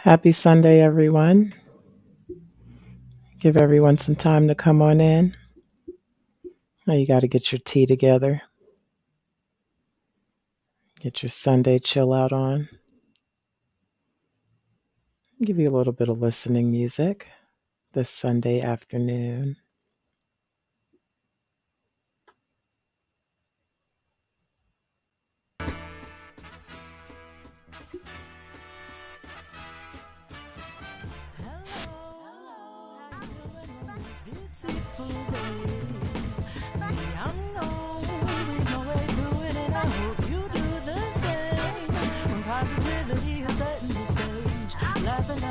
Happy Sunday, everyone. Give everyone some time to come on in. Now you got to get your tea together, get your Sunday chill out on. Give you a little bit of listening music this Sunday afternoon.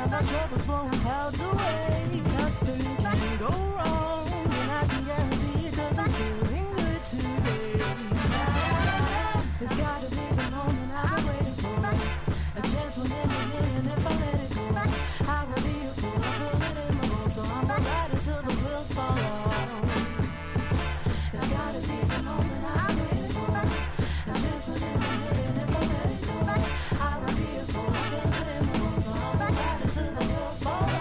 My troubles blowing clouds away. Nothing can go wrong, and I can guarantee it 'cause I'm feeling good today. It's gotta be the moment I've been waiting for. A chance will never million if I let it go. I will be a fool, I feel it in my bones, so I'ma ride until the wheels fall off. It's gotta be the moment I've been waiting for. A chance will never million if I let it go. I will be a fool, I feel it in my bones, so I'ma ride until the wheels fall off.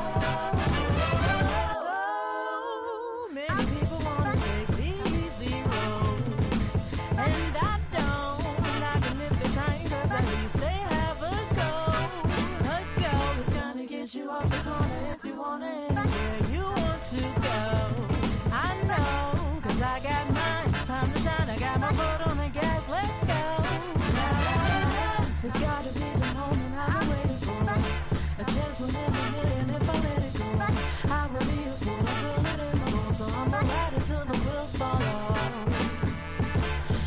Oh, many people wanna take the easy road, and I don't. Not even if they're trying, 'cause at least they have a goal. A goal is gonna get you off the corner if you want it, where you want to go. I know, 'cause I got mine. It's time to shine. I got my foot on the gas. Let's go. It's gotta be the moment I've been waiting for. A chance will never million if I let it go. I will be a fool, I feel it in my bones, so I'ma ride it till the wheels fall off.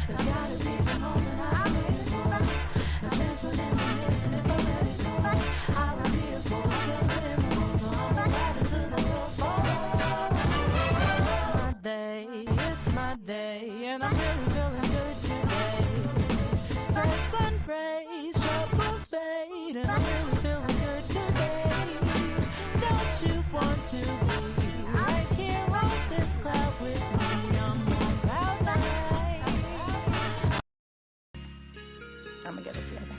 It's gotta be the moment I've been waiting for. A chance will never million if I let it go. I will be a fool, I feel it in my bones, so I'ma ride it till the wheels fall off. It's my day, and I'm really feeling good today. Spread sun rays, shovels fade, and I'm really feeling good today. Don't you want to be right here on this cloud with me? I'm on cloud nine. I'm gonna get it together.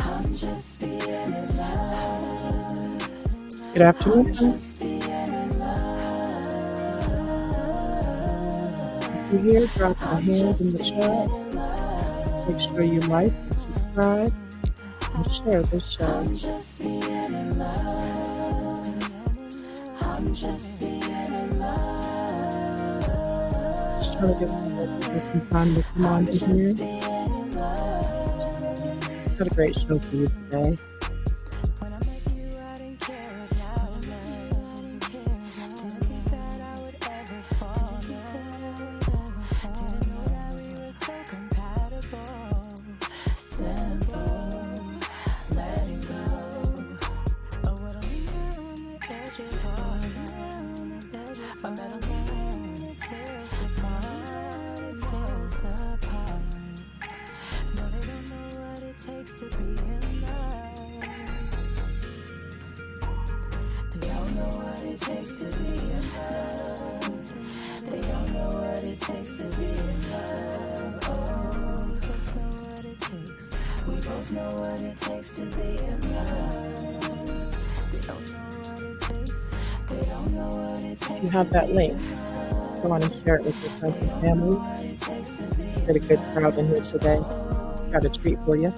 I'm just being in love. Good afternoon. Just being in love. If you're here, drop a hand in the chat. Make sure you like, subscribe, and share this show. I'm just being in love. I'm just being in love. Just trying to get some time to come on in here. Got a great show for you today. If you have that link, go on and share it with your friends and family. Get a good crowd in here today. Got a treat for you.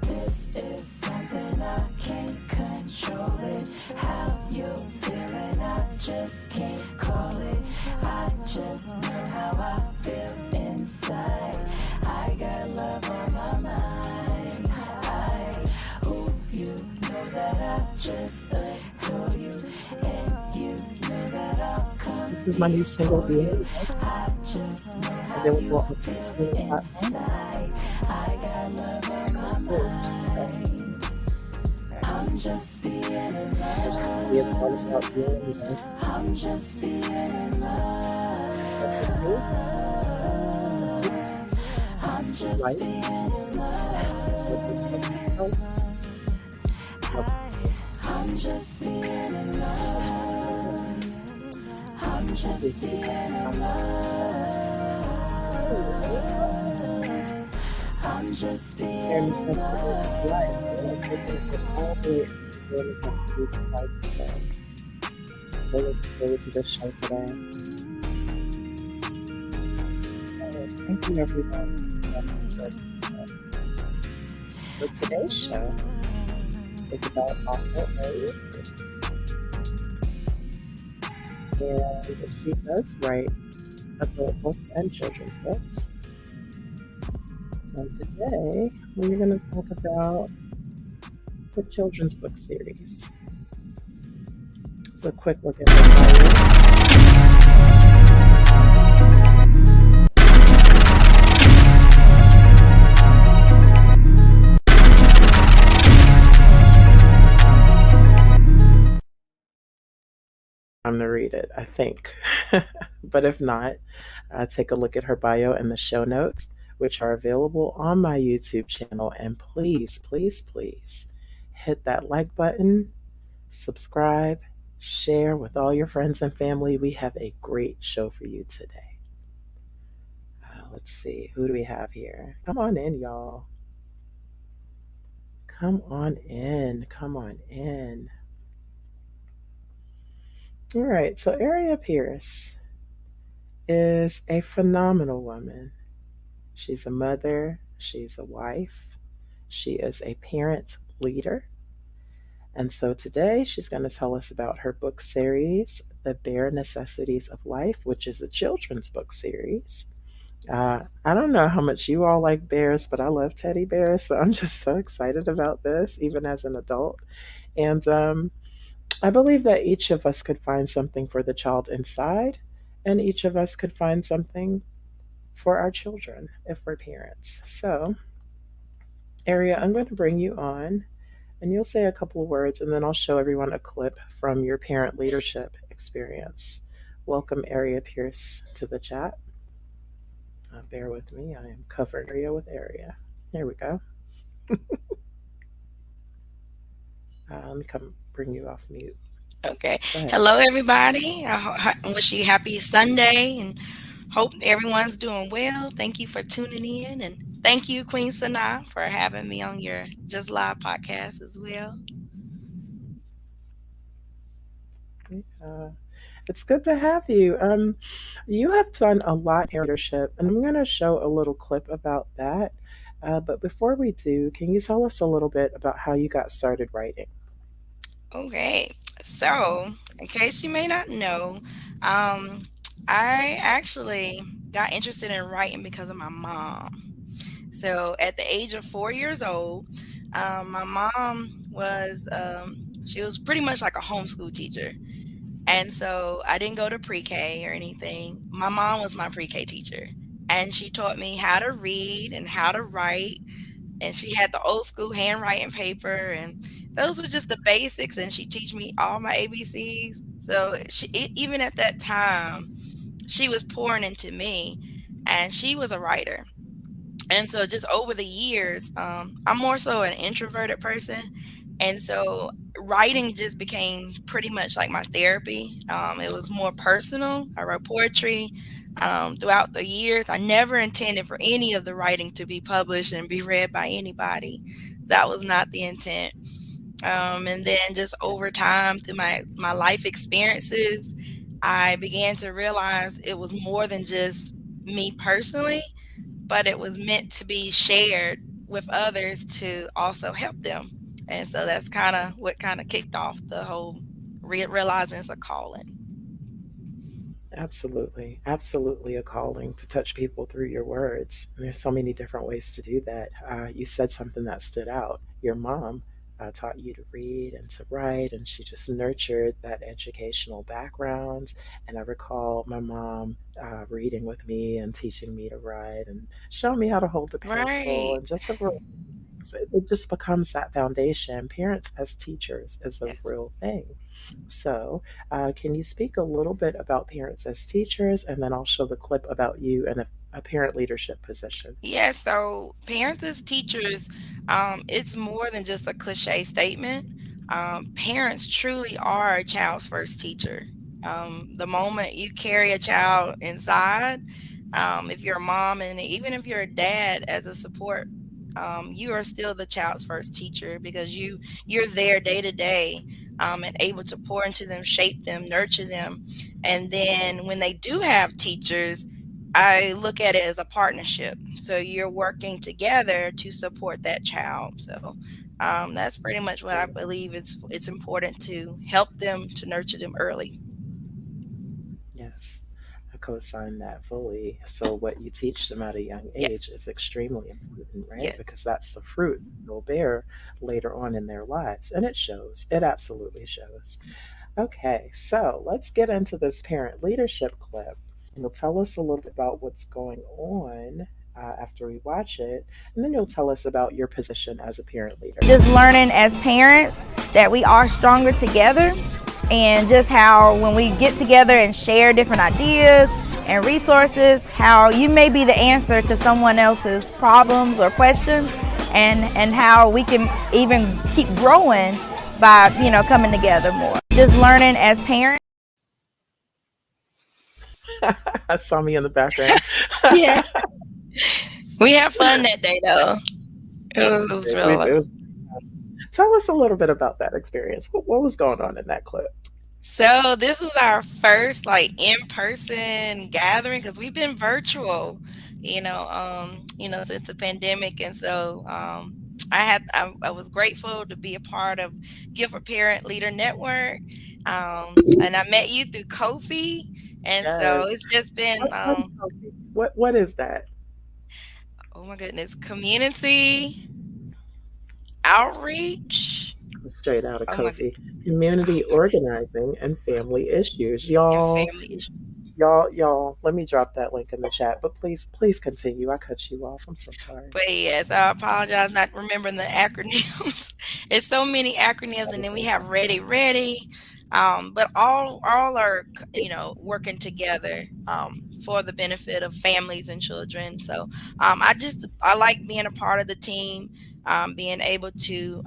This is something I can't control it. How you feeling? I just can't call it. I just know how I feel inside. I got love on my mind. I hope you know that I just adore you, and you know that I'll come. This is my new single, The I just know how available on you the feel streaming platform. inside. I got love on my mind. I'm just being in love. It's all about you anyway. I'm just being in love. I'm just Right? being in So just love yourself, love people, I'm just being in love. I'm please just be being kind to in others. love. I'm just Bare being in necessities of life. love. So we're going to get all the way into the bare necessities of life today. So looking forward to this show today. Yes, thank you everyone for joining us today. So today's show is about author Airriea Pierce. And she does write adult books and children's books. And today we're going to talk about the children's book series. So a quick look at her bio. I'm to read it, I think. But if not, take a look at her bio and the show notes, which are available on my YouTube channel. And please, please, please hit that like button, subscribe, share with all your friends and family. We have a great show for you today. Let's see, who do we have here? Come on in, y'all. Come on in. Come on in. All right, so Airriea Pierce is a phenomenal woman. She's a mother, she's a wife, she is a parent leader. And so today she's going to tell us about her book series, The Bare Necessities of Life, which is a children's book series. I don't know how much you all like bears, but I love teddy bears. So I'm just so excited about this, even as an adult. And I believe that each of us could find something for the child inside, and each of us could find something for our children if we're parents. So, Aria, I'm going to bring you on and you'll say a couple of words, and then I'll show everyone a clip from your parent leadership experience. Welcome, Airriea Pierce, to the chat. Bear with me, I am covering Aria with Aria. Here we go. Let me come bring you off mute. Okay. Go ahead. Hello, everybody. I wish you a happy Sunday and hope everyone's doing well. Thank you for tuning in. And thank you, Queen Sanaa, for having me on your Just Live podcast as well. Uh, it's good to have you. You have done a lot in leadership, and I'm going to show a little clip about that. But before we do, can you tell us a little bit about how you got started writing? Okay. So, in case you may not know, um, I actually got interested in writing because of my mom. So, at the age of 4 years old, my mom she was pretty much like a homeschool teacher. And so I didn't go to pre-K or anything. My mom was my pre-K teacher, and she taught me how to read and how to write. And she had the old school handwriting paper, and those were just the basics. And she teach me all my ABCs. So even at that time, she was pouring into me, and she was a writer. And so just over the years, I'm more so an introverted person, and so writing just became pretty much like my therapy. It was more personal. I wrote poetry throughout the years. I never intended for any of the writing to be published and be read by anybody. That was not the intent. And then just over time, through my life experiences, I began to realize it was more than just me personally, but it was meant to be shared with others to also help them. And so that's kind of what kind of kicked off the whole realizing it's a calling. Absolutely, absolutely a calling to touch people through your words. And there's so many different ways to do that. You said something that stood out. Your mom taught you to read and to write, and she just nurtured that educational background. And I recall my mom reading with me and teaching me to write and showing me how to hold a pencil Right. and just several things. It just becomes that foundation. Parents as teachers is a Yes. real thing. So, can you speak a little bit about parents as teachers, and then I'll show the clip about you and a parent leadership position? Yeah, so parents as teachers, it's more than just a cliche statement. Parents truly are a child's first teacher. The moment you carry a child inside, if you're a mom and even if you're a dad as a support, you are still the child's first teacher because you're there day to day, and able to pour into them, shape them, nurture them. And then when they do have teachers, I look at it as a partnership. So you're working together to support that child. So that's pretty much what I believe. It's important to help them to nurture them early. Yes, I co-sign that fully. So what you teach them at a young age Yes. is extremely important, right? Yes. Because that's the fruit they'll bear later on in their lives. And it shows. It absolutely shows. Okay, so let's get into this parent leadership clip. And you'll tell us a little bit about what's going on after we watch it. And then you'll tell us about your position as a parent leader. Just learning as parents that we are stronger together, and just how when we get together and share different ideas and resources, how you may be the answer to someone else's problems or questions, and how we can even keep growing by coming together more. Just learning as parents. I saw me in the background. Yeah. We had fun that day though. It was real. It was. Tell us a little bit about that experience. What was going on in that clip? So this is our first like in-person gathering because we've been virtual, since the pandemic. And so I was grateful to be a part of Gifford Parent Leader Network. And I met you through Kofi. And so Yes. it's just been What is healthy? What is that? oh my goodness, community outreach. Straight out of Oh my god, Kofi. Community organizing and family issues. and family. Y'all, let me drop that link in the chat. But please continue. I cut you off. I'm so sorry. But yes, I apologize not remembering the acronyms. It's so many acronyms, That and is then we have okay. ready. But all are working together for the benefit of families and children. So I like being a part of the team, being able to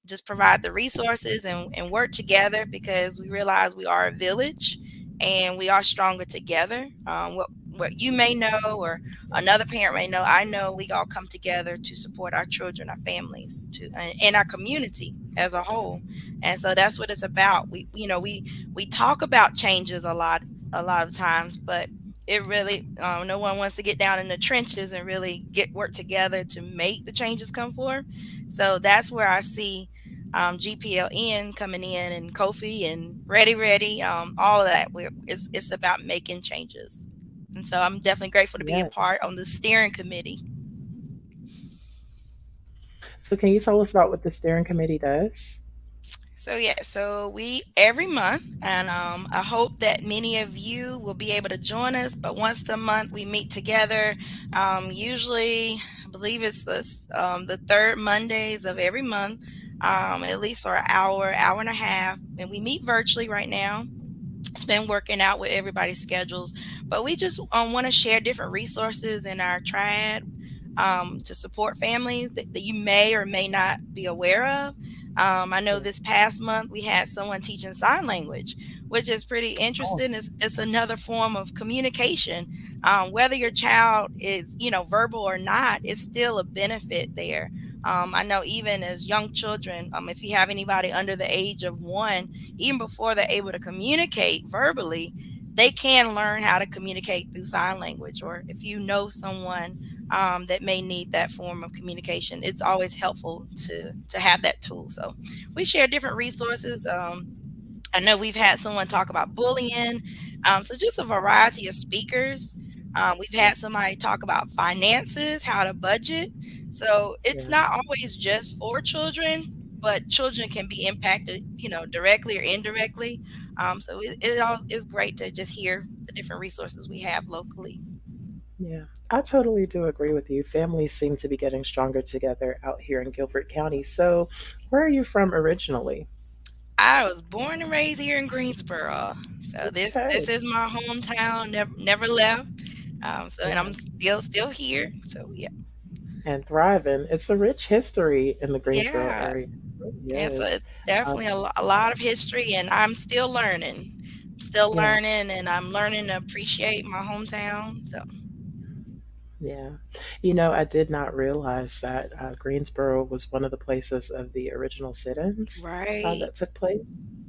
just provide the resources and work together because we realize we are a village and we are stronger together. What you may know or another Yes. parent may know, I know we all come together to support our children, our families, and our community as a whole. And so that's what it's about. We talk about changes a lot of times, but it really no one wants to get down in the trenches and really get work together to make the changes come forth. So that's where I see GPLN coming in and Kofi and Ready, all of that. It's about making changes. And so I'm definitely grateful to be a Yeah. part on the steering committee. So can you tell us about what the steering committee does? So yeah, so we every month, and I hope that many of you will be able to join us. But once a month, we meet together. Usually, I believe it's the third Mondays of every month, at least for an hour and a half, and we meet virtually right now. It's been working out with everybody's schedules, but we just want to share different resources in our triad to support families that you may or may not be aware of. I know Yeah. this past month we had someone teaching sign language, which is pretty Oh, interesting. It's another form of communication. Whether your child is, verbal or not, it's still a benefit there. I know even as young children, if you have anybody under the age of 1, even before they're able to communicate verbally, they can learn how to communicate through sign language. Or if you know someone that may need that form of communication, it's always helpful to have that tool. So we share different resources. I know we've had someone talk about bullying. So just a variety of speakers. We've had somebody talk about finances, how to budget. So it's yeah. not always just for children, but children can be impacted, directly or indirectly. So it all is great to just hear the different resources we have locally. Yeah, I totally do agree with you. Families seem to be getting stronger together out here in Guilford County. So, where are you from originally? I was born and raised here in Greensboro, so this Okay. is my hometown. Never left. So and Yeah. I'm still here. So yeah. And thriving. It's a rich history in the Greensboro Yeah. area. It really And so is. it's definitely Um, a lot of history, and I'm still learning. I'm still yes. learning, and I'm learning to appreciate my hometown. So Yeah. I did not realize that Greensboro was one of the places of the original sit ins right. that took place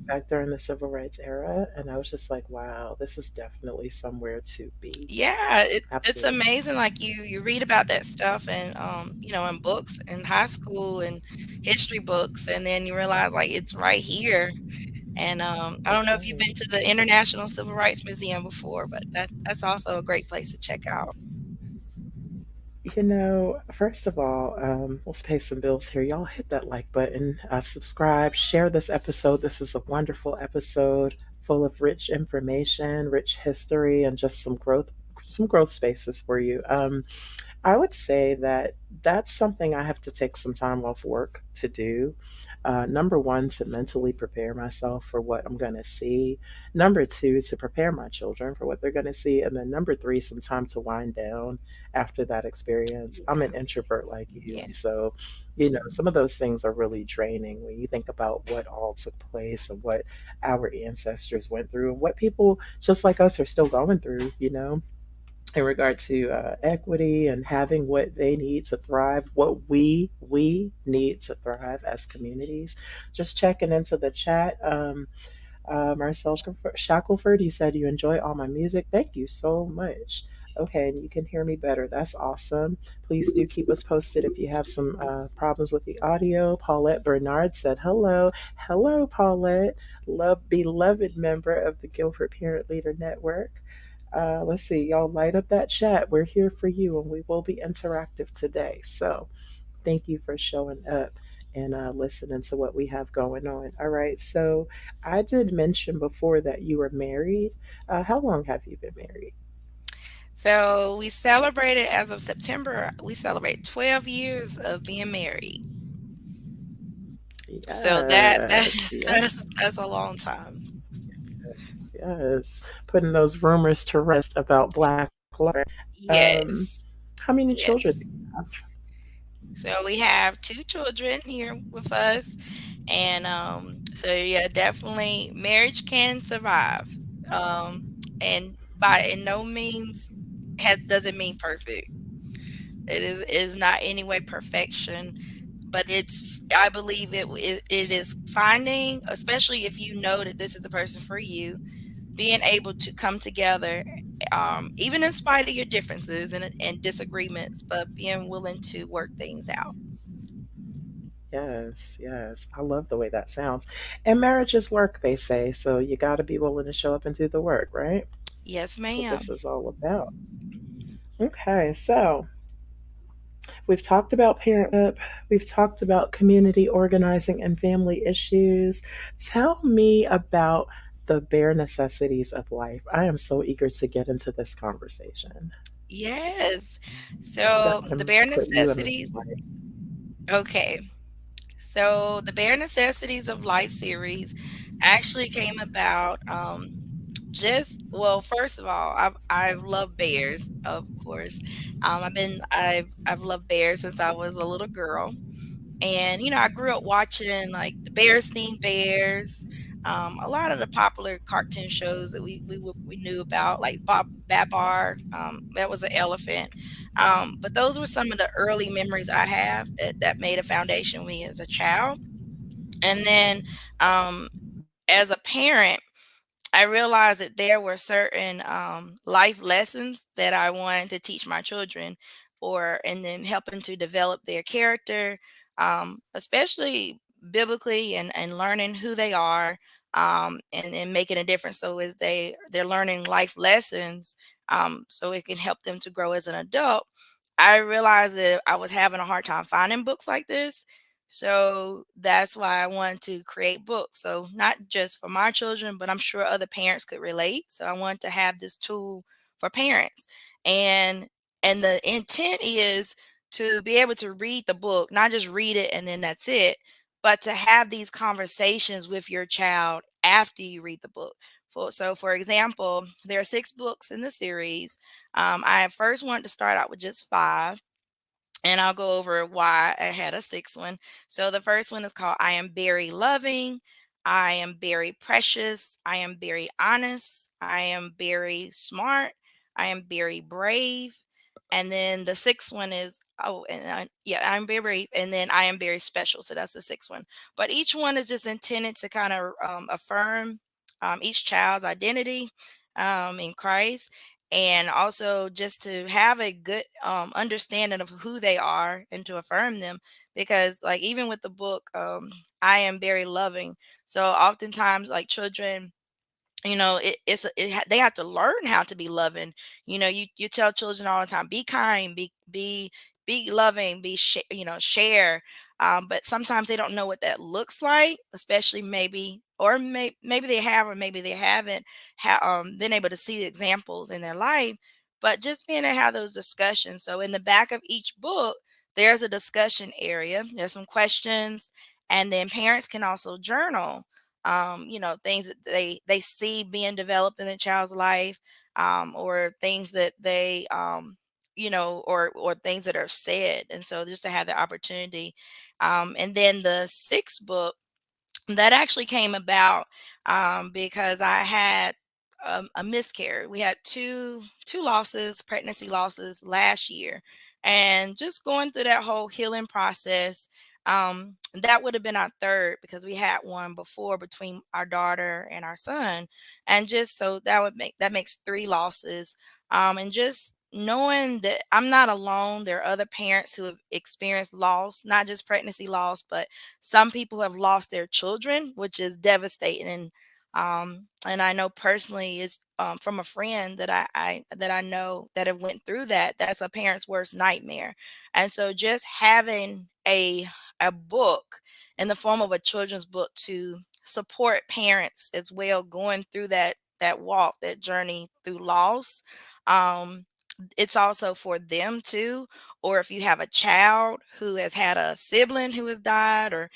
back during the civil rights era. And I was just like, wow, this is definitely somewhere to be. Yeah, it's Absolutely. amazing. Like you read about that stuff and in books in high school and history books, and then you realize like it's right here. And I don't That's know if you've right. been to the International Civil Rights Museum before, but that's also a great place to check out. First of all, let's pay some bills here. Y'all hit that like button, subscribe, share this episode. This is a wonderful episode full of rich information, rich history, and just some growth spaces for you. I would say that that's something I have to take some time off work to do. Number one, to mentally prepare myself for what I'm going to see. Number two, to prepare my children for what they're going to see. And then number three, some time to wind down after that experience. I'm an introvert like you. Yeah. And so, some of those things are really draining when you think about what all took place and what our ancestors went through and what people just like us are still going through, in regard to equity and having what they need to thrive, what we need to thrive as communities. Just checking into the chat. Marcel Shackelford, you said you enjoy all my music. Thank you so much. Okay, and you can hear me better. That's awesome. Please do keep us posted if you have some problems with the audio. Paulette Bernard said hello. Hello, Paulette, beloved member of the Guilford Parent Leader Network. Let's see, y'all light up that chat. We're here for you and we will be interactive today. So thank you for showing up and listening to what we have going on. All right. So I did mention before that you were married. How long have you been married? So we celebrated as of September. We celebrate 12 years of being married. So that Yes, that's a long time. yes, yes. Putting those rumors to rest about Black love. Um, Yes. how many children Yes. do you have? So we have two children here with us, and so yeah, definitely marriage can survive, and by in no means has doesn't mean perfect. It is not any way perfection, but it's I believe it is finding, especially if you know that this is the person for you, being able to come together, even in spite of your differences and disagreements, but being willing to work things out. Yes, yes. I love the way that sounds. And marriage is work, they say. So you got to be willing to show up and do the work, right? Yes, That's what this ma'am. is all about. Okay, so we've talked about parenthood, we've talked about community organizing and family issues. Tell me about the bare necessities of life. I am so eager to get into this conversation. Yes. Go So ahead the and bare put you in the necessities. spotlight. Okay. So the bare necessities of life series actually came about just well, first of all, I've loved bears, of course. I've loved bears since I was a little girl. And, I grew up watching like the Bears themed bears, a lot of the popular cartoon shows that we knew about, like Bob Babar, that was an elephant. But those were some of the early memories I have that made a foundation with me as a child. And then um, as a parent, I realized that there were certain life lessons that I wanted to teach my children, and then helping to develop their character, especially biblically, and learning who they are, and making a difference. So as they're learning life lessons, so it can help them to grow as an adult. I realized that I was having a hard time finding books like this. So that's why I wanted to create books. So not just for my children, but I'm sure other parents could relate. So I wanted to have this tool for parents. And and the intent is to be able to read the book, not just read it and then that's it, but to have these conversations with your child after you read the book. For example, there are 6 books in the series. I first wanted to start out with just 5, and I'll go over why I had a 6th one. So the first one is called I Am Very Loving, I Am Very Precious, I Am Very Honest, I Am Very Smart, I Am Very Brave. And then the 6th one is, oh, and yeah, I'm very brave, and then I am very special. So that's the 6th one. But each one is just intended to kind of affirm each child's identity in Christ, and also just to have a good understanding of who they are and to affirm them, because like even with the book, I am very loving. So oftentimes like children, they have to learn how to be loving. You tell children all the time, be kind, be loving, share. But sometimes they don't know what that looks like, especially maybe, or maybe they have, or maybe they haven't been able to see examples in their life. But just being able to have those discussions. So in the back of each book, there's a discussion area, there's some questions, and then parents can also journal, things that they see being developed in the child's life, or things that they or things that are said. And so just to have the opportunity. And then the 6th book that actually came about because I had a miscarriage. We had two losses, pregnancy losses last year, and just going through that whole healing process. That would have been our third, because we had one before between our daughter and our son, and just so that makes 3 losses. And just knowing that I'm not alone, there are other parents who have experienced loss, not just pregnancy loss, but some people have lost their children, which is devastating. And I know personally is from a friend that I know that have went through that. That's a parent's worst nightmare. And so just having a book in the form of a children's book to support parents as well going through that walk, that journey through loss. Um, it's also for them too, or if you have a child who has had a sibling who has died, or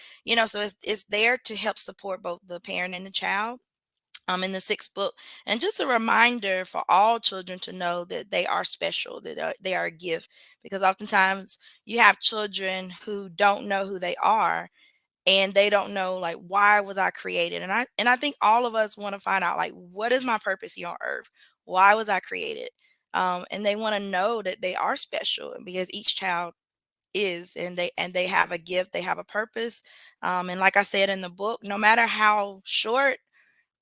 so it's there to help support both the parent and the child. In the 6th book, and just a reminder for all children to know that they are special, that they are a gift, because oftentimes you have children who don't know who they are, and they don't know, like, why was I created. And I think all of us want to find out, like, what is my purpose here on earth, why was I created. And they want to know that they are special, because each child is, and they have a gift, they have a purpose. And like I said in the book, no matter how short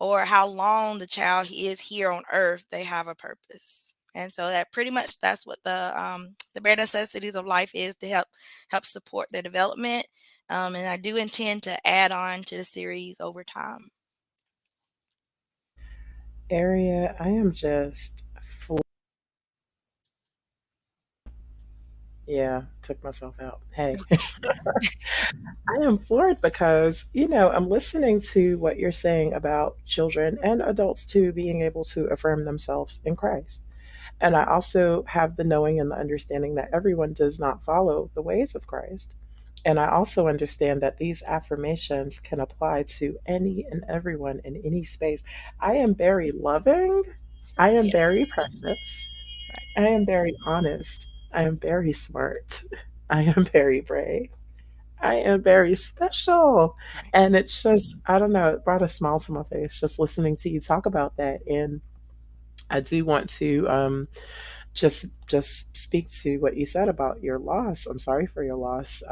or how long the child is here on earth, they have a purpose. And so that pretty much, that's what the bare necessities of life is, to help support their development. And I do intend to add on to the series over time. Area, I am just yeah, took myself out. Hey, I am floored because, I'm listening to what you're saying about children and adults too being able to affirm themselves in Christ. And I also have the knowing and the understanding that everyone does not follow the ways of Christ. And I also understand that these affirmations can apply to any and everyone in any space. I am very loving. I am Yeah. very precious. Right. I am very honest. I am very smart. I am very brave. I am very special. Right. And it's just, I don't know, it brought a smile to my face just listening to you talk about that. And I do want to just speak to what you said about your loss. I'm sorry for your loss.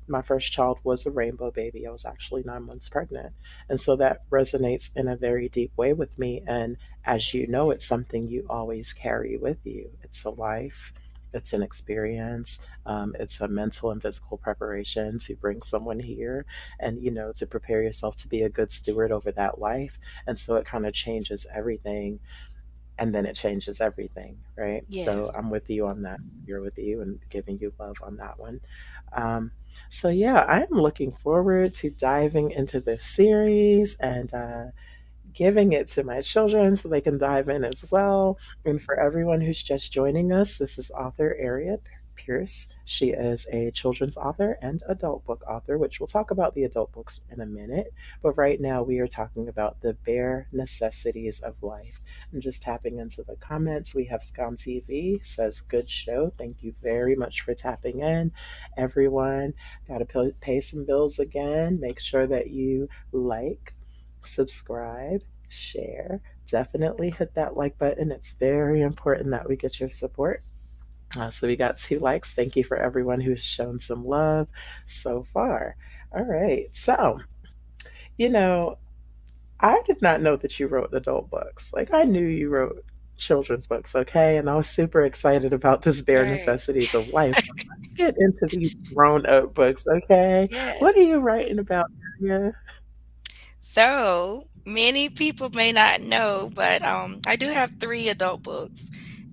My first child was a rainbow baby. I was actually 9 months pregnant, and so that resonates in a very deep way with me. And as you know, it's something you always carry with you. It's a life. It's an experience. It's a mental and physical preparation to bring someone here, and to prepare yourself to be a good steward over that life. And so it kind of changes everything, and then it changes everything, right? So Yes. I'm with you on that. You're with you and giving you love on that one. Um, so yeah, I am looking forward to diving into this series and giving it to my children so they can dive in as well. And for everyone who's just joining us, this is author Airriea Pierce. She is a children's author and adult book author, which we'll talk about the adult books in a minute. But right now, we are talking about the bare necessities of life. And just tapping into the comments, we have Scum TV says, "Good show. Thank you very much for tapping in. Everyone, got to pay some bills again. Make sure that you like, subscribe, share. Definitely hit that like button. It's very important that we get your support." So we got 2 likes. Thank you for everyone who's shown some love so far. All right. So, you know, I did not know that you wrote adult books. Like, I knew you wrote children's books, okay? And I was super excited about this bare Right. necessities of life. But let's get into these grown up books, okay? Yeah. What are you writing about, Maria? So many people may not know, but I do have 3 adult books,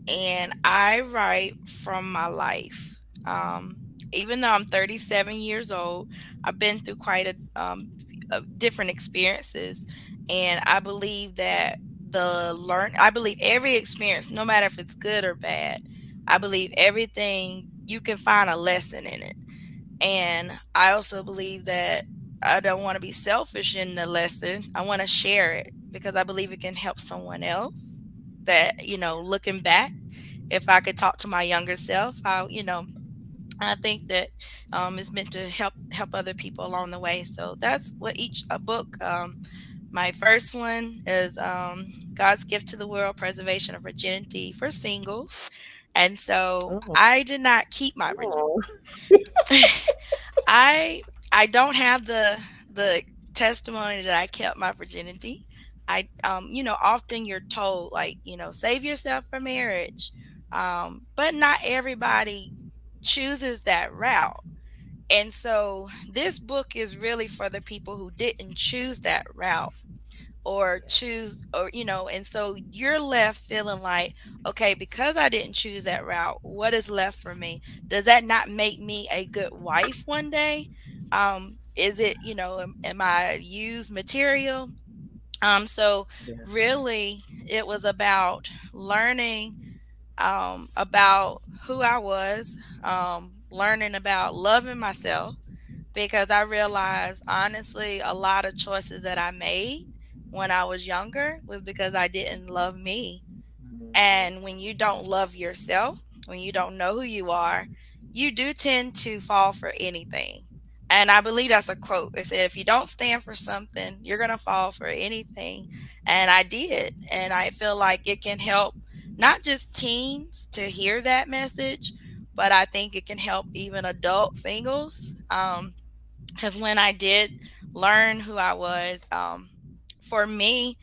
and I write from my life. Even though I'm 37 years old, I've been through quite different experiences, and I believe that I believe every experience, no matter if it's good or bad, I believe everything you can find a lesson in it. And I also believe that I don't want to be selfish in the lesson. I want to share it because I believe it can help someone else. That, looking back, if I could talk to my younger self, I think that it's meant to help other people along the way. So that's what each a book. My first one is God's Gift to the World: Preservation of Virginity for Singles. And so Oh, I did not keep my virginity. oh, I I don't have the testimony that I kept my virginity. Often you're told, like, save yourself for marriage. But not everybody chooses that route. And so this book is really for the people who didn't choose that route, or yes. choose, or and so you're left feeling like, okay, because I didn't choose that route, what is left for me? Does that not make me a good wife one day? Is it, am I used material? So Yeah. really it was about learning about who I was, learning about loving myself, because I realized, honestly, a lot of choices that I made when I was younger was because I didn't love me. Mhm. And when you don't love yourself, when you don't know who you are, you do tend to fall for anything. And I believe that's a quote. They said, if you don't stand for something, you're going to fall for anything. And I did. And I feel like it can help not just teens to hear that message, but I think it can help even adult singles. Because when I did learn who I was, for me,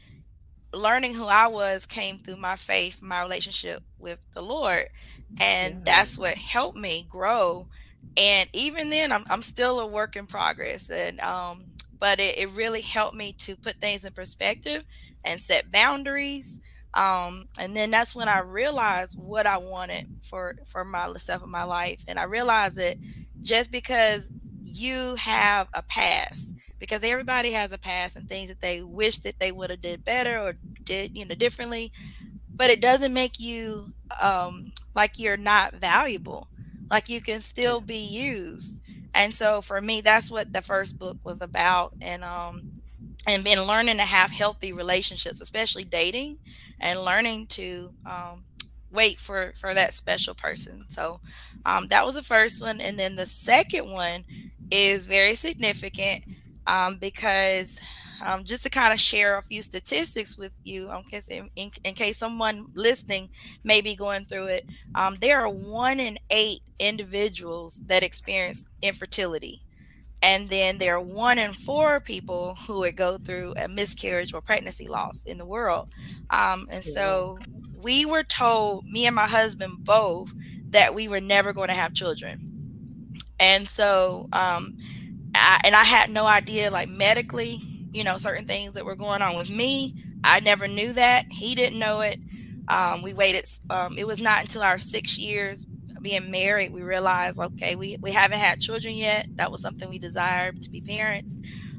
learning who I was came through my faith, my relationship with the Lord. And Yeah. that's what helped me grow. And even then, I'm still a work in progress. And, but it really helped me to put things in perspective and set boundaries. And then that's when I realized what I wanted for myself in my life. And I realized that just because you have a past, because everybody has a past and things that they wish that they would have did better or did, differently, but it doesn't make you like you're not valuable. Like you can Yeah. still be used. And so for me, that's what the first book was about. And been learning to have healthy relationships, especially dating, and learning to wait for that special person. So that was the first one, and then the second one is very significant, because just to kind of share a few statistics with you, in case someone listening may be going through it, there are 1 in 8 individuals that experience infertility, and then there are 1 in 4 people who would go through a miscarriage or pregnancy loss in the world. And Wow. so we were told, me and my husband both, that we were never going to have children. And so I had no idea, like medically, certain things that were going on with me. I never knew that. He didn't know it. We waited. It was not until our 6 years being married we realized, okay, we haven't had children yet. That was something we desired, to be parents.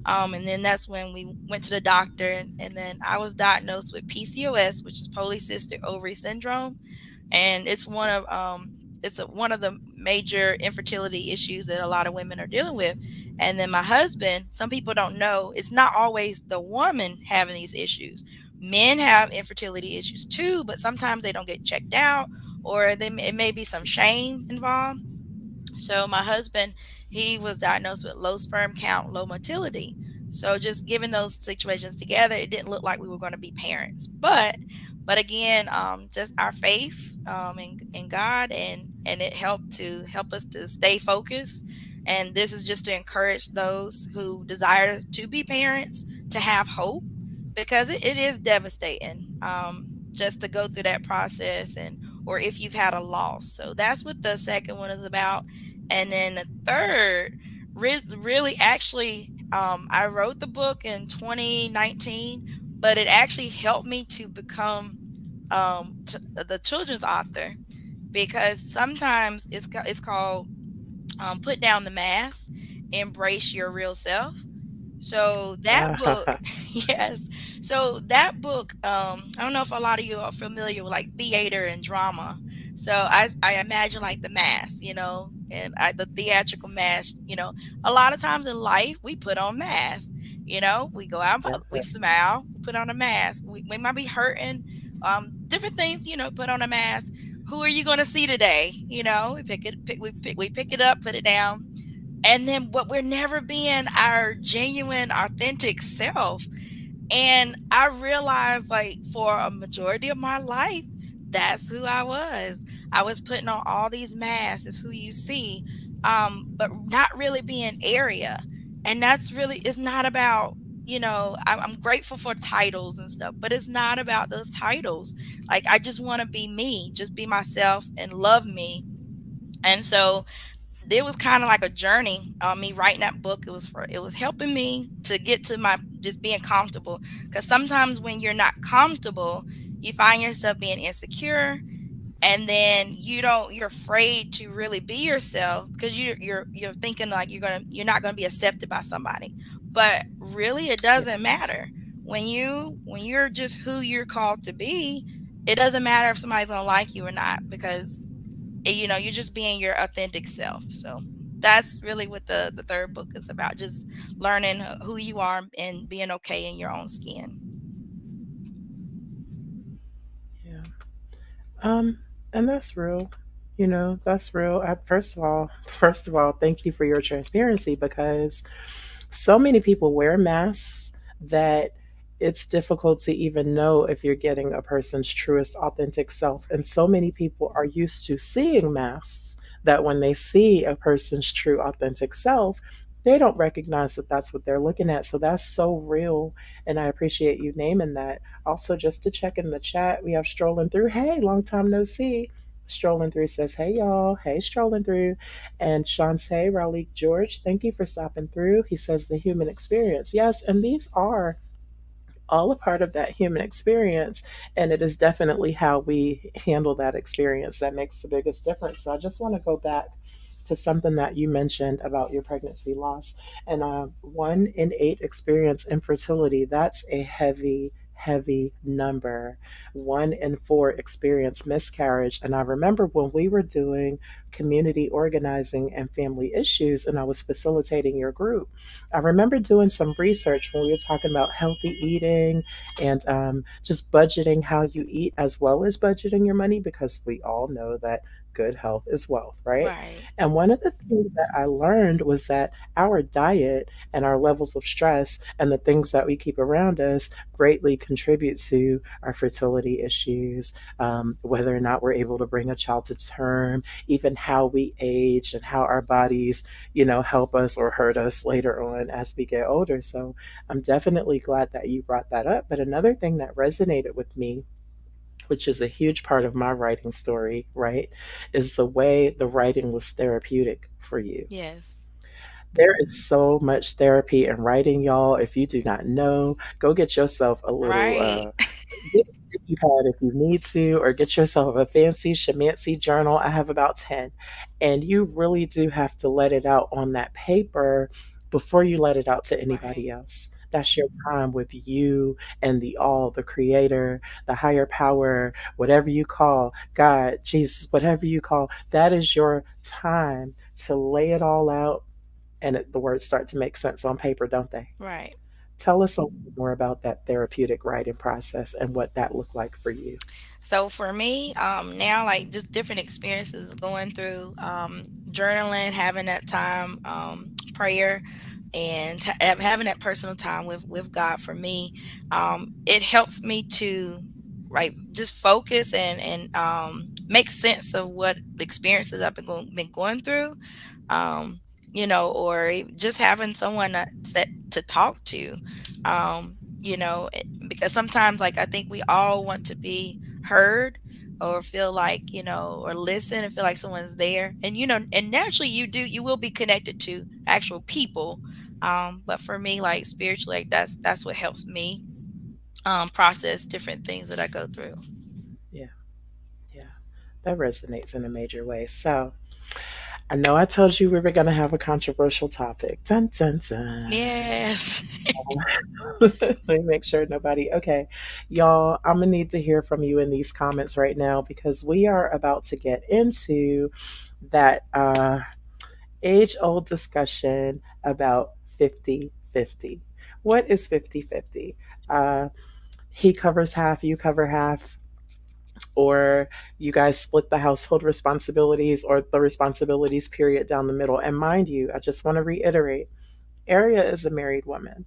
And then that's when we went to the doctor, and then I was diagnosed with PCOS, which is polycystic ovary syndrome, and one of the major infertility issues that a lot of women are dealing with. And then my husband, some people don't know, it's not always the woman having these issues. Men have infertility issues too, but sometimes they don't get checked out, or it may be some shame involved. So my husband, he was diagnosed with low sperm count, low motility. So just given those situations together, it didn't look like we were going to be parents. But again, just our faith in God, and it help us to stay focused. And this is just to encourage those who desire to be parents to have hope, because it is devastating, just to go through that process, and or if you've had a loss. So that's what the second one is about. And then the third, really, actually, I wrote the book in 2019, but it actually helped me to become the children's author, because sometimes it's called Put Down the Mask, Embrace Your Real Self. So that book, yes. So that book, I don't know if a lot of you are familiar with like theater and drama. So I imagine like the mask, and the theatrical mask. A lot of times in life we put on masks. We go out, we smile, we put on a mask. We might be hurting, different things. Put on a mask. Who are you going to see today? We pick it up, put it down, and then what, we're never being our genuine authentic self. And I realized, like, for a majority of my life, that's who I was putting on all these masks, is who you see, but not really being area. And that's really, it's not about, I'm grateful for titles and stuff, but it's not about those titles. Like, I just want to be me, just be myself and love me. And so it was kind of like a journey on me writing that book. It was helping me to get to my just being comfortable, because sometimes when you're not comfortable, you find yourself being insecure, and then you're afraid to really be yourself, because you're thinking like you're not going to be accepted by somebody. But really, it doesn't Yes. matter. When you're just who you're called to be, it doesn't matter if somebody's going to like you or not, because you're just being your authentic self. So that's really what the third book is about, just learning who you are and being okay in your own skin. Yeah. Um, and that's real. That's real. First of all, thank you for your transparency, because so many people wear masks that it's difficult to even know if you're getting a person's truest authentic self. And so many people are used to seeing masks that when they see a person's true authentic self, they don't recognize that that's what they're looking at. So that's so real. And I appreciate you naming that. Also, just to check in the chat, we have Strolling Through. Hey, long time no see. Strolling Through says, hey, y'all. Hey, Strolling Through. And Shantae Raleigh George, thank you for stopping through. He says, the human experience. Yes, and these are all a part of that human experience. And it is definitely how we handle that experience that makes the biggest difference. So I just want to go back to something that you mentioned about your pregnancy loss. And 1 in 8 experience infertility. That's a heavy, heavy number. 1 in 4 experience miscarriage. And I remember when we were doing community organizing and family issues, and I was facilitating your group, I remember doing some research when we were talking about healthy eating and just budgeting how you eat as well as budgeting your money, because we all know that good health is wealth, right? Right. And one of the things that I learned was that our diet and our levels of stress and the things that we keep around us greatly contribute to our fertility issues, whether or not we're able to bring a child to term, even how we age and how our bodies, help us or hurt us later on as we get older. So I'm definitely glad that you brought that up. But another thing that resonated with me, which is a huge part of my writing story, right, is the way the writing was therapeutic for you. Yes. There is so much therapy in writing, y'all. If you do not know, go get yourself a little Right. get a sticky pad if you need to, or get yourself a fancy shamancy journal. I have about 10. And you really do have to let it out on that paper, before you let it out to Right. anybody else. That's your time with you and the all, the creator, the higher power, whatever you call God, Jesus, whatever you call, that is your time to lay it all out. And the words start to make sense on paper, don't they? Right. Tell us a little more about that therapeutic writing process and what that looked like for you. So for me, now like just different experiences going through journaling, having that time, prayer, and having that personal time with God for me, it helps me to just focus and make sense of what the experiences I've been going through, um, or just having someone to talk to, because sometimes like I think we all want to be heard or feel like, or listen and feel like someone's there. And, and naturally you will be connected to actual people. But for me, like spiritually, like that's what helps me process different things that I go through. Yeah, yeah, that resonates in a major way. So, I know I told you we were going to have a controversial topic. Dun, dun, dun. Yes. Let me make sure nobody. Okay, y'all, I'm going to need to hear from you in these comments right now because we are about to get into that age old discussion about 50-50. What is 50-50? He covers half, you cover half, or you guys split the household responsibilities or the responsibilities period down the middle. And mind you, I just want to reiterate, Aria is a married woman.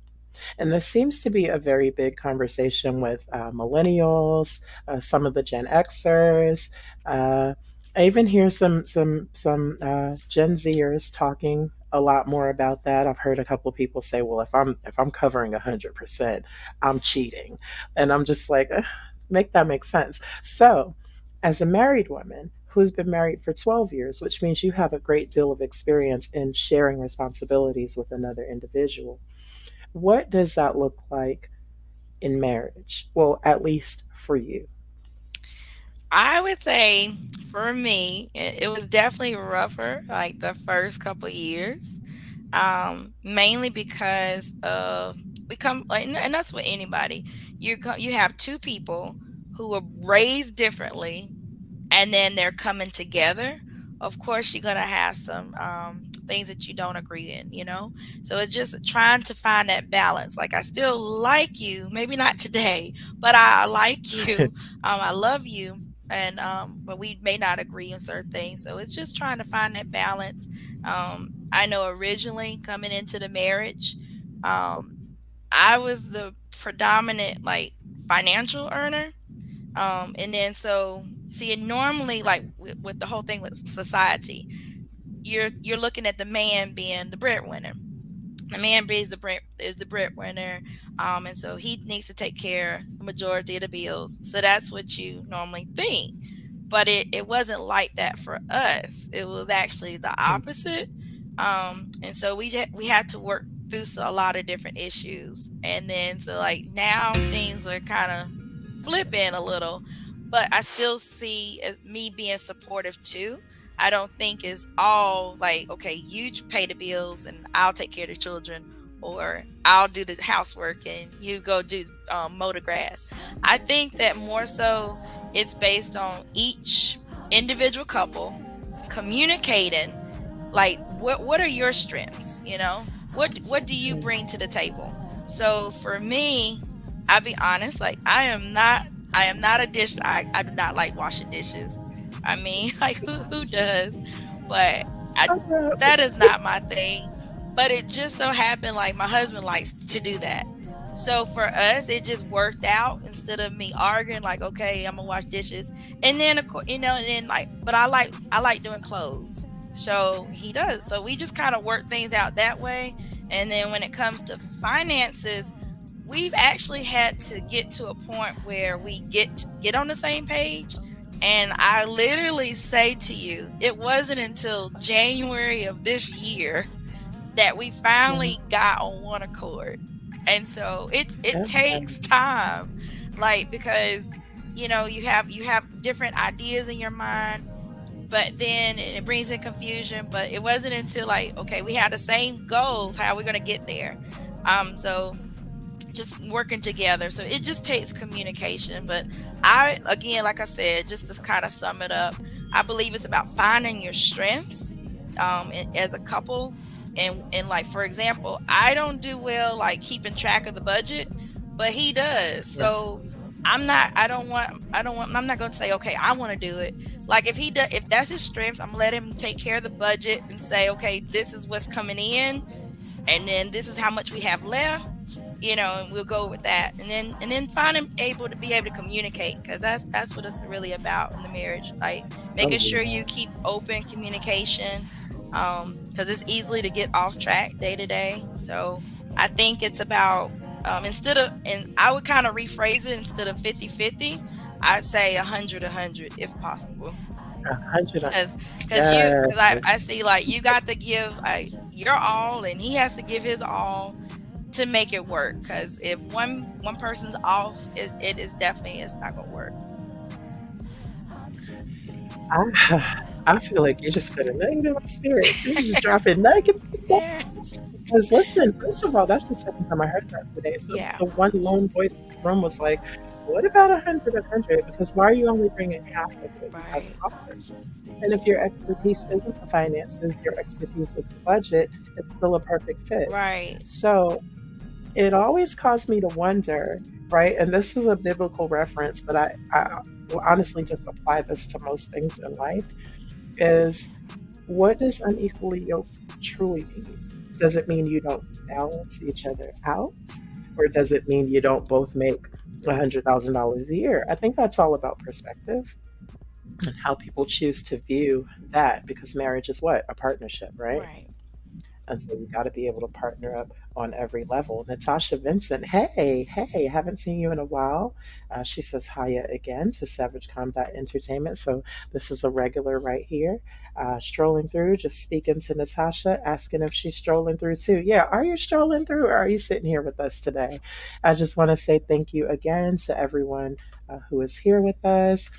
And this seems to be a very big conversation with millennials, some of the Gen Xers. Uh, I even hear some Gen Zers talking a lot more about that. I've heard a couple of people say, "Well, if I'm covering 100%, I'm cheating," and I'm just like, make that make sense. So, as a married woman who's been married for 12 years, which means you have a great deal of experience in sharing responsibilities with another individual, what does that look like in marriage? Well, at least for you. I would say for me, it was definitely rougher like the first couple years. Mainly because of we come like, and that's with anybody. You have two people who were raised differently, and then they're coming together. Of course you're going to have some things that you don't agree in. So it's just trying to find that balance. Like I still like you, maybe not today, but I like you. I love you, and but we may not agree on certain things. So it's just trying to find that balance. I know originally coming into the marriage, um I was the predominant like financial earner. And then so see, normally like with the whole thing with society, you're looking at the man being the breadwinner. The man is the breadwinner, and so he needs to take care of the majority of the bills. So that's what you normally think, but it wasn't like that for us. It was actually the opposite. And so we had to work through a lot of different issues, and then so like now things are kind of flipping a little, but I still see as me being supportive too. I don't think it's all like, okay, you pay the bills and I'll take care of the children, or I'll do the housework and you go do mow the grass. I think that more so it's based on each individual couple communicating, like what are your strengths, what do you bring to the table. So for me, I'll be honest, like I am not a dish. I do not like washing dishes. I mean, like who does? But I that is not my thing. But it just so happened like my husband likes to do that. So for us, it just worked out instead of me arguing like, okay, I'm gonna wash dishes, and then of course, and then like, but I like doing clothes. So he does. So we just kind of work things out that way. And then when it comes to finances, we've actually had to get to a point where we get on the same page. And I literally say to you, it wasn't until January of this year that we finally got on one accord. And so it takes time, like, because you have different ideas in your mind, but then it brings in confusion. But it wasn't until like, okay, we had the same goals, how are we going to get there? So just working together. So it just takes communication. But I, again, like I said, just to kind of sum it up, I believe it's about finding your strengths as a couple. And like, for example, I don't do well like keeping track of the budget, but he does. Yeah. So I'm not going to say, okay, I want to do it. Like if he does, if that's his strength, I'm gonna let him take care of the budget and say, okay, this is what's coming in, and then this is how much we have left, and we'll go with that. And then find him able to communicate, because that's what it's really about in the marriage, like Oh, making sure yeah. you keep open communication, because it's easily to get off track day to day. So I think it's about, and I would kind of rephrase it, instead of 50-50, I'd say 100-100 if possible. 100. Because I Yes. see, like, you got to give your all, and he has to give his all to make it work. Because if one person's off, it is definitely, it's not gonna work. I feel like you just put a nugget in my spirit. You just dropping nuggets today. Yeah, Because listen, first of all, that's the second time I heard that today. So yeah, the one lone voice in the room was like, "What about 100-100? Because why are you only bringing half of what you have right, to offer?" And if your expertise isn't the finances, your expertise is the budget, it's still a perfect fit. right, So it always caused me to wonder, right? And this is a biblical reference, but I will honestly just apply this to most things in life. Is what does unequally yoked truly mean? Does it mean you don't balance each other out? Or does it mean you don't both make $100,000 a year? I think that's all about perspective and how people choose to view that, because marriage is what? A partnership, right? right. And so you got to be able to partner up on every level. Natasha Vincent, hey, haven't seen you in a while. She says hiya again to Savage Combat Entertainment. So this is a regular right here. Strolling through, just speaking to Natasha, asking if she's strolling through too. Yeah, are you strolling through, or are you sitting here with us today? I just want to say thank you again to everyone who is here with us.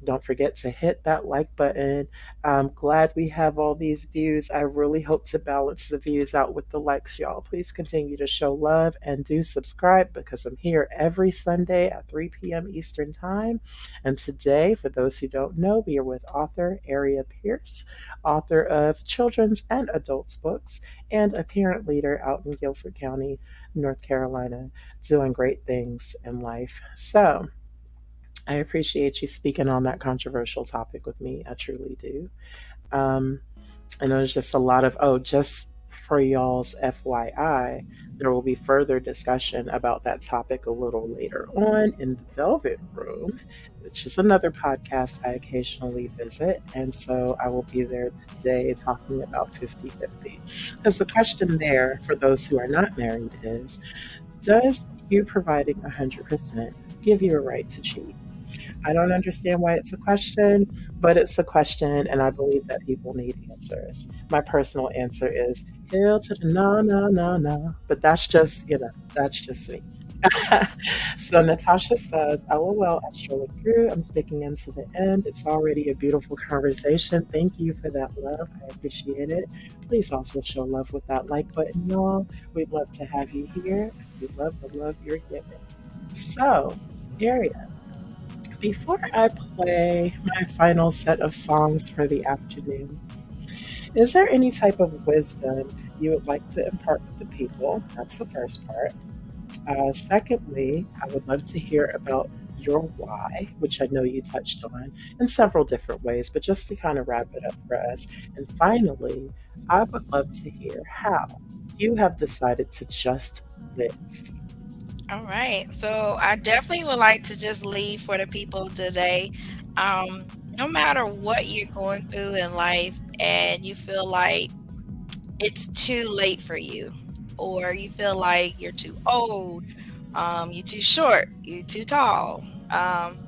Don't forget to hit that like button. I'm glad we have all these views. I really hope to balance the views out with the likes, y'all. Please continue to show love and do subscribe, because I'm here every Sunday at 3 p.m. Eastern Time. And today, for those who don't know, we are with author Airriea Pierce, author of children's and adults books, and a parent leader out in Guilford County, North Carolina, doing great things in life. So, I appreciate you speaking on that controversial topic with me. I truly do. Um, I know there's just a lot of, oh, just for y'all's FYI, there will be further discussion about that topic a little later on in the Velvet Room, which is another podcast I occasionally visit. And so I will be there today talking about 50-50. Because the question there for those who are not married is, does you providing 100% give you a right to cheat? I don't understand why it's a question, but it's a question, and I believe that people need answers. My personal answer is hell to the no, no, no, no. But that's just, that's just me. So Natasha says, LOL, I'm strolling through. I'm sticking into the end. It's already a beautiful conversation. Thank you for that love. I appreciate it. Please also show love with that like button, y'all. We'd love to have you here. We love the love you're giving. So, Area, before I play my final set of songs for the afternoon, is there any type of wisdom you would like to impart with the people? That's the first part. Secondly, I would love to hear about your why, which I know you touched on in several different ways, but just to kind of wrap it up for us. And finally, I would love to hear how you have decided to just live. All right. So I definitely would like to just leave for the people today. No matter what you're going through in life and you feel like it's too late for you, or you feel like you're too old, you're too short, you're too tall,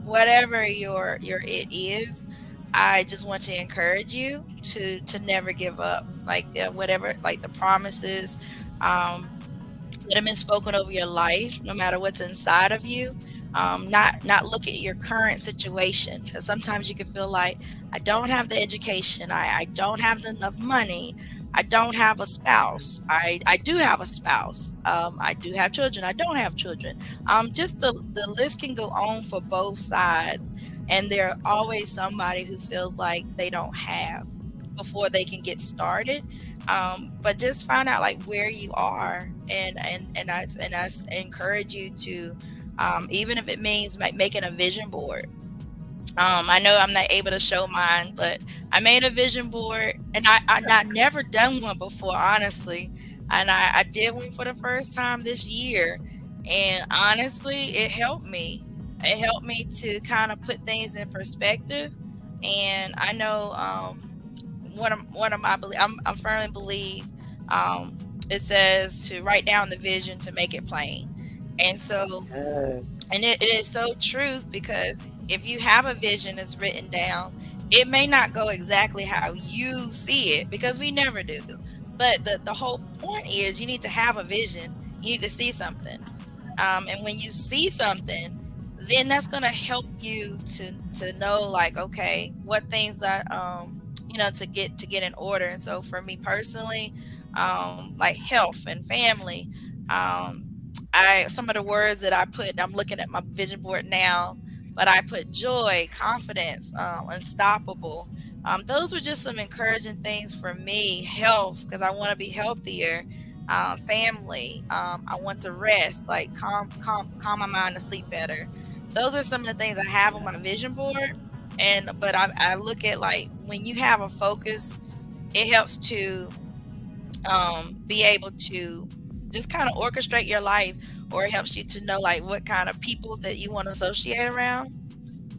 whatever your it is, I just want to encourage you to never give up. Like, whatever, like the promises that have been spoken over your life, no matter what's inside of you. Not look at your current situation, because sometimes you can feel like, I don't have the education, I don't have enough money, I don't have a spouse, I do have a spouse, I do have children, I don't have children. Just the list can go on for both sides, and there always somebody who feels like they don't have before they can get started. But just find out like where you are, and I encourage you to, even if it means making a vision board. I know I'm not able to show mine, but I made a vision board, and I never done one before, honestly. And I did one for the first time this year, and honestly, it helped me. It helped me to kind of put things in perspective. And I know, one of my belief, I'm firmly believe, it says to write down the vision to make it plain. And so, Yeah. and it is so true, because if you have a vision that's written down, it may not go exactly how you see it, because we never do. But the whole point is, you need to have a vision. You need to see something. And when you see something, then that's going to help you to know, like, okay, what things that, to get in order. And so for me personally, like health and family, um, I some of the words that I put, I'm looking at my vision board now, but I put joy, confidence, unstoppable. Those were just some encouraging things for me. Health, because I want to be healthier. Family, I want to rest, like calm my mind to sleep better. Those are some of the things I have on my vision board. But I look at, like, when you have a focus, it helps to, be able to just kind of orchestrate your life, or it helps you to know like what kind of people that you want to associate around.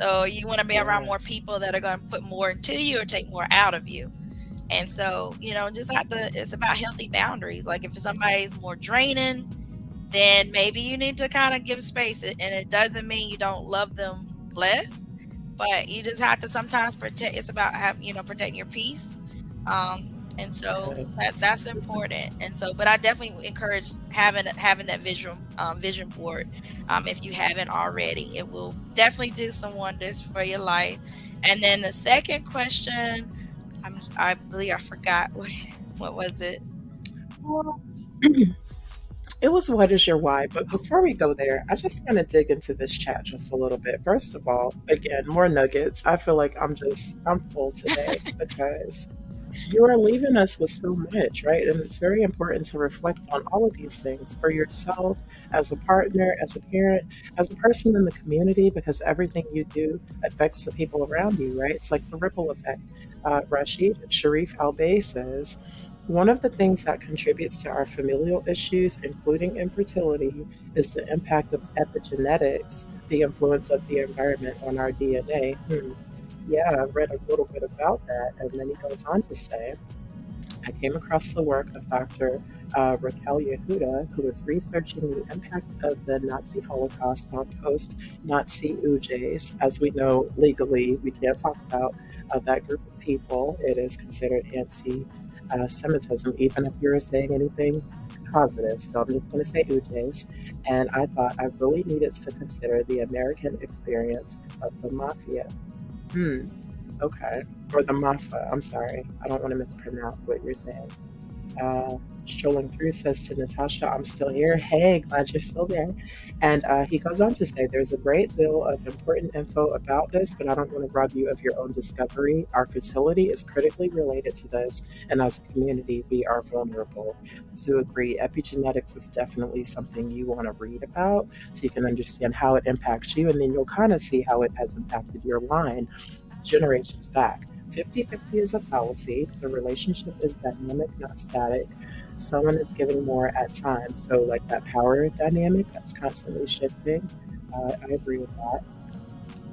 So you want to be around more Yes. people that are going to put more into you or take more out of you. And so, just have to, it's about healthy boundaries. Like if somebody's more draining, then maybe you need to kind of give space. And it doesn't mean you don't love them less, but you just have to sometimes protect. It's about protecting your peace. And so Yes. that's important. And so, but I definitely encourage having that vision board. If you haven't already, it will definitely do some wonders for your life. And then the second question, I believe I forgot what was it. Well, it was what is your why? But before we go there, I just want to dig into this chat just a little bit. First of all, again, more nuggets. I feel like I'm full today because you are leaving us with so much, right? And it's very important to reflect on all of these things for yourself, as a partner, as a parent, as a person in the community, because everything you do affects the people around you, right? It's like the ripple effect. Rashid Sharif Albay says, one of the things that contributes to our familial issues, including infertility, is the impact of epigenetics, the influence of the environment on our DNA. Yeah, I read a little bit about that. And then he goes on to say, I came across the work of Dr. Raquel Yehuda, who was researching the impact of the Nazi Holocaust on post Nazi UJs. As we know, legally, we can't talk about that group of people. It is considered anti Semitism, even if you're saying anything positive. So I'm just going to say UJs. And I thought I really needed to consider the American experience of the mafia. Hmm. Okay. Or the Mafa. I'm sorry. I don't want to mispronounce what you're saying. Uh, Strolling through says to Natasha, I'm still here. Hey, glad you're still there. And he goes on to say, there's a great deal of important info about this, but I don't want to rob you of your own discovery. Our fertility is critically related to this, and as a community, we are vulnerable. To agree, epigenetics is definitely something you want to read about so you can understand how it impacts you, and then you'll kind of see how it has impacted your line generations back. 50-50 is a fallacy. The relationship is dynamic, not static. Someone is giving more at times. So, like that power dynamic that's constantly shifting. I agree with that.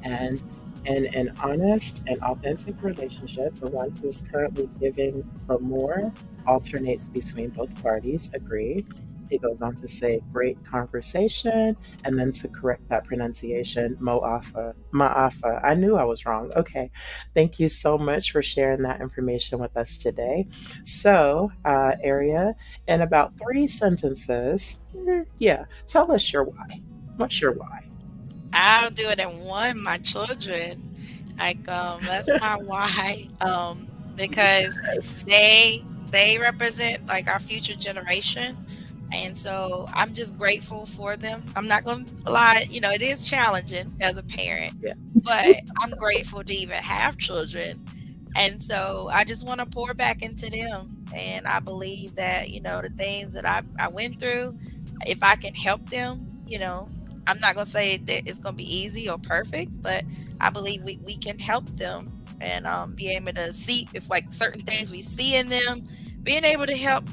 And in an honest and authentic relationship, the one who's currently giving for more alternates between both parties. Agree. He goes on to say, great conversation, and then to correct that pronunciation, Mo'afa. Ma'afa. I knew I was wrong. Okay. Thank you so much for sharing that information with us today. So, Area, in about 3 sentences, yeah, tell us your why. What's your why? I'll do it in one. My children, like, that's my why. Because Yes. they represent like our future generation, and so I'm just grateful for them. I'm not gonna lie, it is challenging as a parent, Yeah. but I'm grateful to even have children. And so I just want to pour back into them. And I believe that, the things that I went through, if I can help them, I'm not going to say that it's going to be easy or perfect, but I believe we can help them and be able to see if like certain things we see in them, being able to help,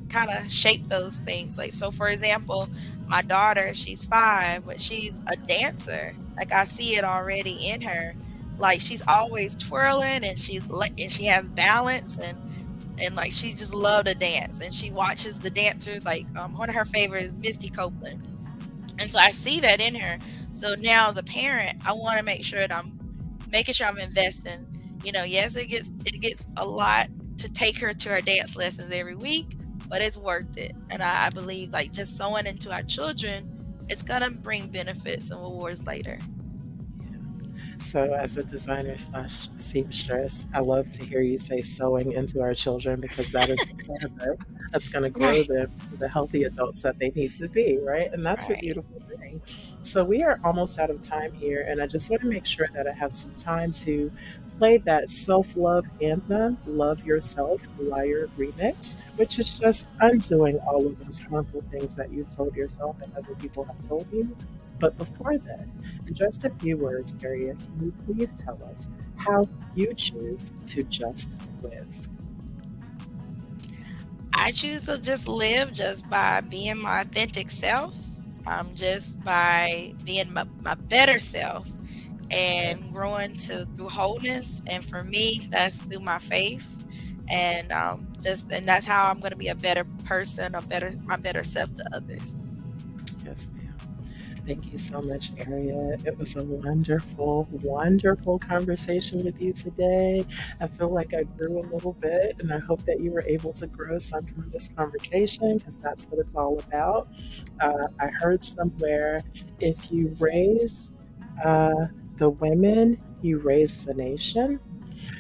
kind of shape those things. Like, so for example, my daughter, she's 5, but she's a dancer. Like I see it already in her, like she's always twirling and and she has balance and like she just love to dance and she watches the dancers. Like one of her favorites is Misty Copeland, and so I see that in her. So now as a parent, I want to make sure that I'm making sure I'm investing. Yes, it gets a lot to take her to her dance lessons every week, but it's worth it. And I believe like just sewing into our children, it's gonna bring benefits and rewards later. So, as a designer slash seamstress, I love to hear you say sewing into our children because that is the part of it that's going to grow Right, them to the healthy adults that they need to be, right? And that's a right. beautiful thing. So, we are almost out of time here, and I just want to make sure that I have some time to play that self love anthem, Love Yourself, Liar remix, which is just undoing all of those harmful things that you've told yourself and other people have told you. But before that, in just a few words, Aria, can you please tell us how you choose to just live? I choose to just live just by being my authentic self. Just by being my better self Right? and growing to through wholeness. And for me, that's through my faith. And and that's how I'm going to be a better person, my better self to others. Yes, ma'am. Thank you so much, Aria. It was a wonderful, wonderful conversation with you today. I feel like I grew a little bit, and I hope that you were able to grow some from this conversation because that's what it's all about. I heard somewhere if you raise the women, you raise the nation.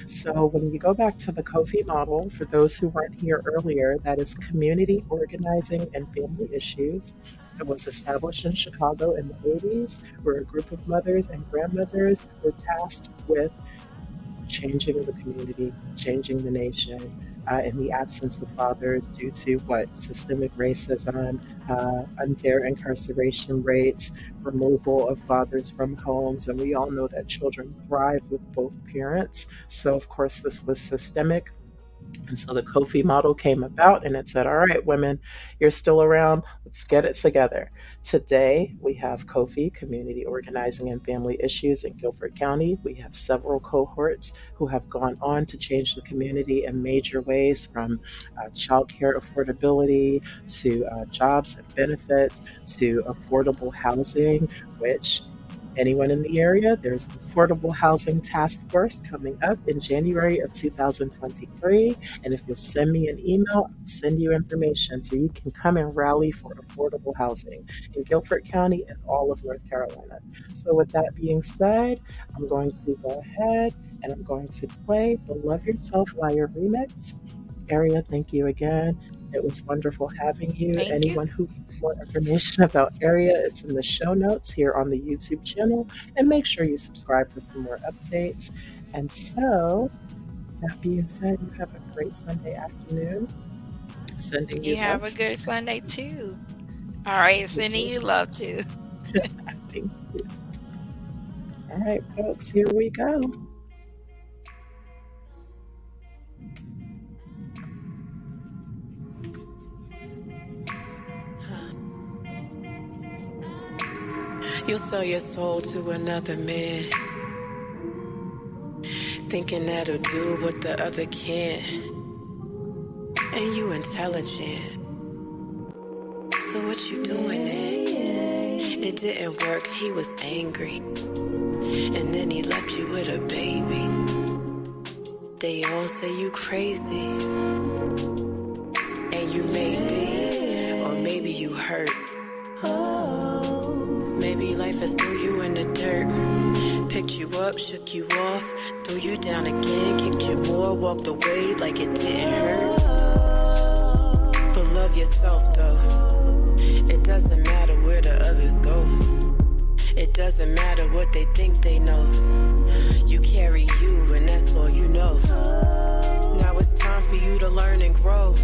So when you go back to the Kofi model, for those who weren't here earlier, that is community organizing and family issues. It was established in Chicago in the 80s, where a group of mothers and grandmothers were tasked with changing the community, changing the nation, in the absence of fathers due to what? Systemic racism, unfair incarceration rates, removal of fathers from homes. And we all know that children thrive with both parents. So, of course, this was systemic. And so the Kofi model came about and it said, all right, women, you're still around. Let's get it together. Today, we have Kofi, Community Organizing and Family Issues in Guilford County. We have several cohorts who have gone on to change the community in major ways, from child care affordability to jobs and benefits to affordable housing, which anyone in the area, there's an affordable housing task force coming up in January of 2023. And if you'll send me an email, I'll send you information so you can come and rally for affordable housing in Guilford County and all of North Carolina. So, with that being said, I'm going to go ahead and I'm going to play the Love Yourself Liar remix. Aria, thank you again. It was wonderful having you. Thank you. Anyone who wants more information about Aria, it's in the show notes here on the YouTube channel. And make sure you subscribe for some more updates. And so, that being said, you have a great Sunday afternoon. Sending you You have love. a good Sunday too. All right, Thank sending you. you love too. All right, folks, here we go. You'll sell your soul to another man, thinking that'll do what the other can't. And you intelligent, so what you doing then? It didn't work, he was angry, and then he left you with a baby. They all say you crazy, and you may be, or maybe you hurt. Maybe life has threw you in the you up, shook you off, threw you down again, kicked you more, walked away like it didn't hurt. But love yourself though. It doesn't matter where the others go. It doesn't matter what they think they know. You carry you and that's all you know. Now it's time for you to learn and grow.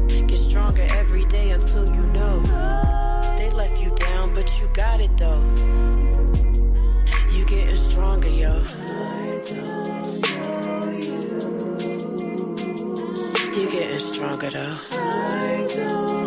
Get stronger every day until you know. They left you down, but you got it though. You getting stronger, yo. You getting stronger though.